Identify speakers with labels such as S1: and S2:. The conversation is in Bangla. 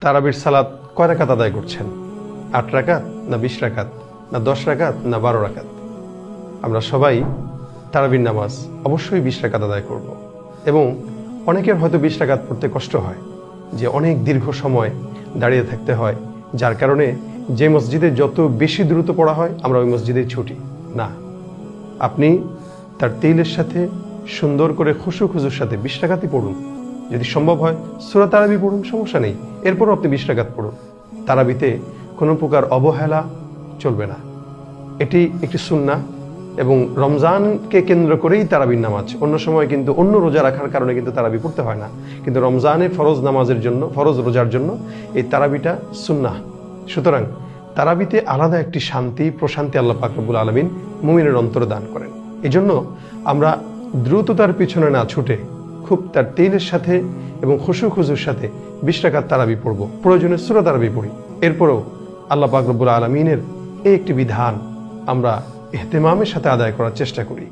S1: তারাবির সালাত কয় রাকাত আদায় করছেন? ৮ রাকাত না ২০ রাকাত না ১০ রাকাত না ১২ রাকাত? আমরা সবাই তারাবির নামাজ অবশ্যই ২০ রাকাত আদায় করব। এবং অনেকের হয়তো ২০ রাকাত পড়তে কষ্ট হয়, যে অনেক দীর্ঘ সময় দাঁড়িয়ে থাকতে হয়, যার কারণে যে মসজিদে যত বেশি দ্রুত পড়া হয় আমরা ওই মসজিদে ছুটি না। আপনি তার তেইলের সাথে সুন্দর করে খুশু খুজুর সাথে ২০ রাকাতই পড়ুন। যদি সম্ভব হয় সূরা তারাবি পড়ুন, সমস্যা নেই, এরপরও আপনি ২০ রাকাত পড়ুন। তারাবিতে কোনো প্রকার অবহেলা চলবে না, এটি একটি সুন্নাহ এবং রমজানকে কেন্দ্র করেই তারাবির নামাজ। অন্য সময় কিন্তু অন্য রোজা রাখার কারণে কিন্তু তারাবি পড়তে হয় না, কিন্তু রমজানে ফরজ নামাজের জন্য, ফরজ রোজার জন্য এই তারাবিটা সুন্নাহ। সুতরাং তারাবিতে আলাদা একটি শান্তি প্রশান্তি আল্লাহ পাক রব্বুল আলামিন মুমিনের অন্তরে দান করেন। এজন্য আমরা দ্রুততার পিছনে না ছুটে খুব তার তেইলের সাথে এবং খুশু খুজুর সাথে ২০ রাকাত তারাবি পড়ব, প্রয়োজনে সূরা তারাবি পড়ি। এরপরেও আল্লাহ পাক রব্বুল আলামিনের এই একটি বিধান আমরা ইহতিমামের সাথে আদায় করার চেষ্টা করি।